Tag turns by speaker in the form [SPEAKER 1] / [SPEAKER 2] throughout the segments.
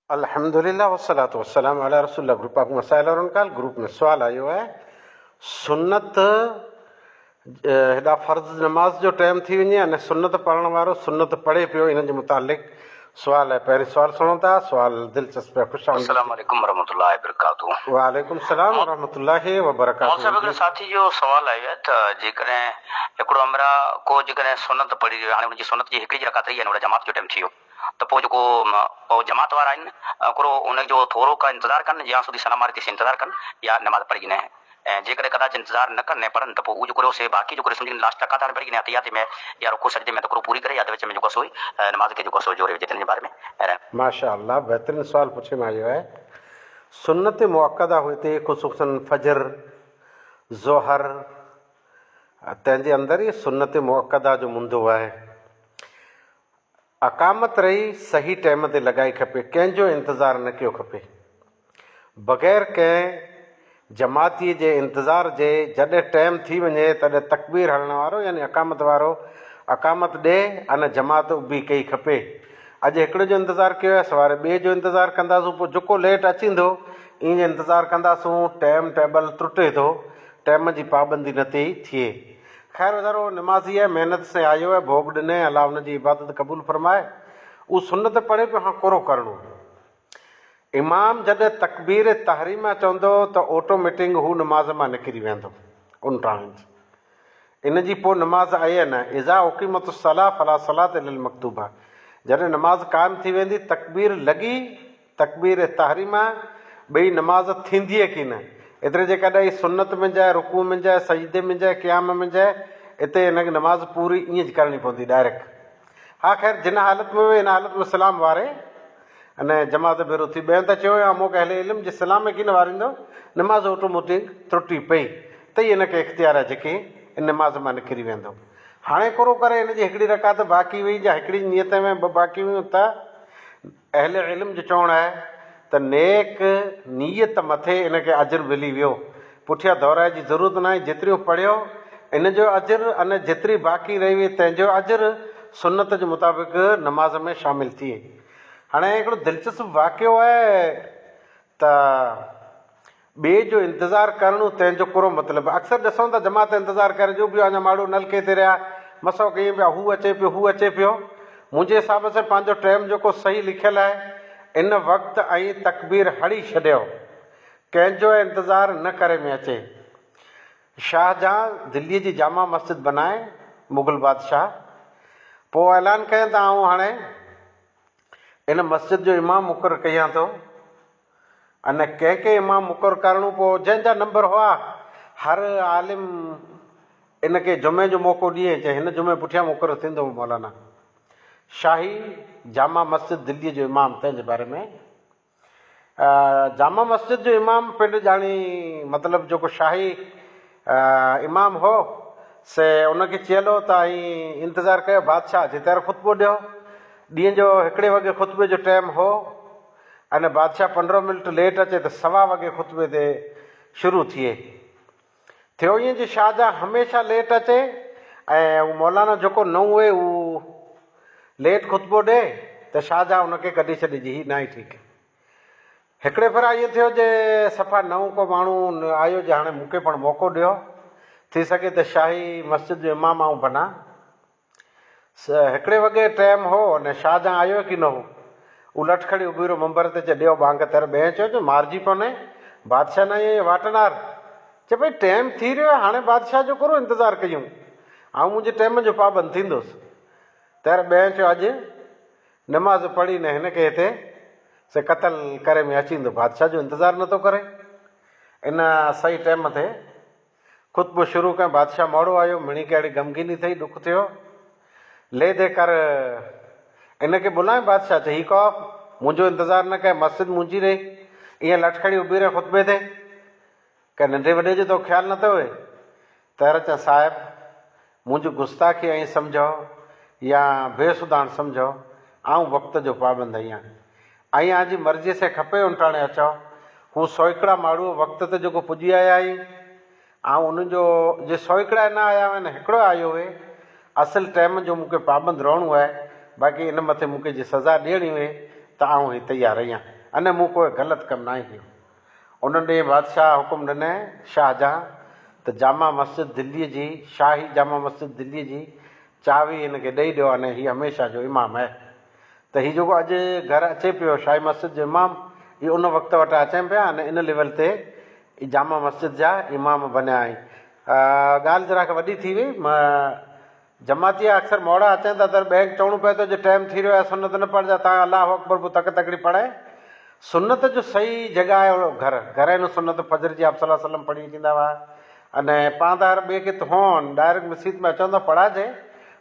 [SPEAKER 1] अल्हम्दुलिल्लाह वस्सलातु वस्सलाम अला रसूलिल्लाह। Group of मसाइल और उनका ग्रुप में सवाल आयो है सुन्नत हेॾा फ़र्ज़ नमाज जो टाइम थी वञे अने सुन्नत पढ़ण वारो सुन्नत पढ़े पियो, इन जे मुतालिक़ सवाल है। पहिरीं सवाल सुनो था, सवाल दिलचस्प है। खुश
[SPEAKER 2] अस्सलाम वालेकुम वरहमतुल्लाहि वबरकातुहू।
[SPEAKER 1] वालेकुम सलाम वरहमतुल्लाहि वबरकातुहू।
[SPEAKER 2] साहब हिकिड़े साथी जो सवाल आयो आहे त जेकॾहिं हिकिड़ो अमरा को जेकॾहिं सुनत पढ़ी रहियो, हाणे हुनजी सुनत जी हिकिड़ी रकात रही आहे, हुन जमात जो टाइम थी वियो, त पोइ जेको जमात वारा आहिनि हिकिड़ो उनजो थोरो का इंतज़ारु कनि या सुधी सलाम वारे इंतज़ारु कनि या नमाज़ पढ़ी न। ऐं जेकॾहिं कदाच इंतज़ारु न कनि ऐं पढ़नि त पोइ उहो जेको से बाक़ी जेको सम्झी लास्ट रकात हाणे पढ़ी हथियाती में या रुको सजदे में तकिड़ो पूरी करे या विच में जेको सोई नमाज़ खे जेको सो जोड़े विझे जे बारे में।
[SPEAKER 1] माशा अल्लाह, बहितरीन सवाल पुछे में आयो है। सुन्नत मुअक्कदा हुई ख़ुसूसन फजर ज़ोहर तंहिंजे अंदरि ई सुन्नत मुअक्कदा जो मुंदो आहे। अकामत रही सही टाइम ते लॻाई खपे, कंहिंजो इंतज़ारु न कयो खपे, बग़ैर कंहिं जमातीअ जे इंतज़ार जे। जॾहिं टाइम थी वञे तॾहिं तकबीर हलण वारो यानी अकामत वारो अकामत ॾे अने जमात उभी कई खपे। अॼु हिकिड़े जो इंतज़ारु कयो आहे, सवारे ॿिए जो इंतज़ारु कंदासूं, पोइ जेको लेट अचींदो ईअं इंतज़ारु कंदासूं, टाइम टेबल टुटे थो, टाइम जी पाबंदी नथी थिए। ख़ैर वीचारो नमाज़ी आहे, महिनत से आयो आहे, भोग ॾिने, अलाह हुनजी इबादत क़बूल फरमाए। उहो सुन्नत पढ़े पियो, हाँ कोरो करिणो। इमाम जॾहिं तकबीर तहरीमा चवंदो त ऑटोमेटिक हू नमाज़ मां निकिरी वेंदो उन टाइम। इन जी पोइ नमाज़ आहे न, इज़ा उक़ीमत सलाह फला सलात इल्ल मक्तूबा। जॾहिं नमाज़ क़ाइमु थी वेंदी, तकबीर लॻी, तकबीर तहरीमा ॿई नमाज़ थींदी की न, एतिरे जे कॾहिं सुन्नत में जाए, रुकू में जाए, सजदे में जाए, क़याम में जाए, हिते हिनखे नमाज़ पूरी ईअं करणी पवंदी डायरेक्ट। हा ख़ैर जिन हालत में वे हिन हालत में सलाम वारे अने जमात भेरो थी ॿियनि त चयो अमुक अहले इल्म जे सलाम में कीन वारींदो, नमाज़ ऑटोमेटिक त्रुटी पई त हिनखे इख़्तियार आहे जेके इन नमाज़ मां निकिरी वेंदो। हाणे कोरो करे हिनजी हिकिड़ी रकात बाक़ी हुई या हिकिड़ी नियत में ॿ बाक़ी हुयूं, त अहले इल्म जो चवणु आहे त नेक नियत मथे इनखे अजर मिली वियो, पुठियां दोहराए जी ज़रूरत न आहे। जेतिरियूं पढ़ियो इन जो अजर अने जेतिरी बाक़ी रही वई तंहिंजो अजर सुन्नत जे मुताबिक़ नमाज़ में शामिल थिए। हाणे हिकिड़ो दिलचस्प वाक़ियो आहे त ॿिए जो इंतज़ारु करणु तंहिंजो कहिड़ो मतिलबु। अक्सर ॾिसूं था जमात इंतज़ारु करे जो बि अञा माण्हू नलके ते रहिया, मसो कयूं पिया, हू अचे पियो, हू अचे पियो। मुंहिंजे हिसाब सां पंहिंजो टाइम जेको सही लिखियलु आहे, इन वक़्तु ऐं तकबीर हड़ी छॾियो, कंहिंजो इंतज़ारु न करे में अचे। शाहजहां दिल्लीअ जी जामा मस्जिद बनाए, मुग़ल बादशाह, पोइ ऐलान कयनि त आऊं हाणे इन मस्जिद जो इमाम मुक़ररु कयां थो। अने कंहिंखे इमाम मुक़ररु करणो, पोइ जंहिंजा नंबर हुआ हर आलिम इनखे जुमे जो मौक़ो ॾिए, चए हिन जुमे पुठियां मुक़ररु थींदो मौलाना। शाही जामा मस्जिद दिल्लीअ जो इमाम, तंहिंजे बारे में जामा मस्जिद जो इमाम पिंड ॼाणी, मतिलबु जेको शाही इमाम हो से उनखे चयलो त इंतज़ारु कयो बादशाह जे तयारु ख़ुतबो ॾियो। ॾींहं जो 1 वॻे ख़ुतबे जो टाइम हो अने बादशाह 15 मिंट लेट अचे त 1:15 वॻे ख़ुतबे ते शुरू थिए। थियो ईअं जो शाहजहां हमेशह लेट अचे ऐं उहो मौलाना जेको न हुए उहो लेट ख़ुतबो ॾे त शाहजहां उनखे कढी छॾे जी न आहे ठीकु। हिकिड़े भेरा ईअं थियो जे सफ़ा नओं को माण्हू आयो जे हाणे मूंखे पाण मौक़ो ॾियो, थी सघे त शाही मस्जिद जो इमाम आऊं बना। 1 वॻे टाइम हो अने शाहजहां आयो की न हो, उहो लठ खणी उभी रहो मंबर ते, चए ॾियो बांग तर। ॿिए चयो मारिजी पने, बादशाह न इहे वाटनार, चए भई टाइम थी रहियो आहे, हाणे बादशाह जो कहिड़ो इंतज़ारु कयूं, ऐं मुंहिंजे टाइम जो पाबंद थींदुसि। तर ॿिए चयो अॼु नमाज़ पढ़ी न हिनखे हिते से क़तल करे में अचींदो, बादशाह जो इंतज़ारु नथो करे। इन सही टाइम ते ख़ुतबो शुरू कयो, बादशाह मोड़ो आयो, मिणी कहिड़ी गमगीनी थी, ॾुख थियो, ले दे कर इनखे बुलाए बादशाह, चई हीउ कहो मुंहिंजो इंतज़ारु न कए, मस्जिद मुंहिंजी रही, ईअं लठ खणी उभी रहे ख़ुतबे ते, कंहिं नंढे वॾे जो तो ख़्यालु नथो हुए। तर चए साहिबु मुंहिंजी गुस्ताखी ऐं सम्झो या बेसुधान सम्झो, आऊं वक़्त जो पाबंद आहियां, ऐं आजी मर्ज़ीअ से खपे उनटाणे अचो। हू 100 हिकिड़ा माण्हू वक़्त ते जेको पुॼी आया आहिनि, ऐं उनजो जे 100 हिकिड़ा न आया आहिनि, हिकिड़ो आयो हुए, असल टाइम जो मूंखे पाबंद रहणो आहे, बाक़ी इन मथे मूंखे जे सज़ा ॾियणी हुई त आऊं तयारु आहियां। अने मूं कोई ग़लति कमु न कयो। उन्हनि ॾींहुं बादशाह हुकुम ॾिने शाहजहां त जामा मस्जिद दिल्लीअ जी शाही जामा मस्जिद दिल्लीअ जी चावी हिनखे ॾेई ॾियो अने हीअ हमेशह जो इमाम आहे। त हीअ जेको अॼु घरु अचे पियो शाही मस्जिद जो इमाम, इहे उन वक़्तु वटि अचनि पिया अने इन लेवल ते जामा मस्जिद जा इमाम बनिया आहिनि। ॻाल्हि जरा वॾी थी वई। जमाती अक्सर मोड़ा अचनि था त ॿिए चवणो पए थो जो टाइम थी रहियो आहे, सुनत न पढ़जा, तव्हां अलाह अकबर पोइ तक तकड़ी पढ़ाए। सुनत जो सही जॻह आहे घर आहिनि। सुनत फजर जी आप सलाह सलम पढ़ी थींदा हुआ अने पाण त हर ॿिए खे होन डायरेक्ट मस्जिद में अचनि था पढ़ाइजे,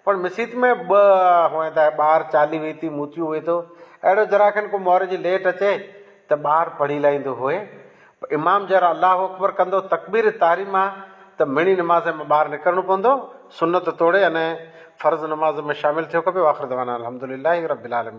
[SPEAKER 1] पर मस्जिद में ॿ हुअं त ॿार चाली वेही थी मूचियूं हुए थो, अहिड़ो जरा खनि को मोर जी लेट अचे त ॿार पढ़ी लाहींदो हुए। इमाम जरा अलाह अकबर कंदो तकबीर तारीम आहे त मिणी नमाज़ में ॿाहिरि निकिरणो पवंदो, सुनत तोड़े अने फ़र्ज़ नमाज़ में शामिलु थियो खपे। आख़िर दवाना अल्हम्दुलिल्लाहि रब्बिल आलमीन।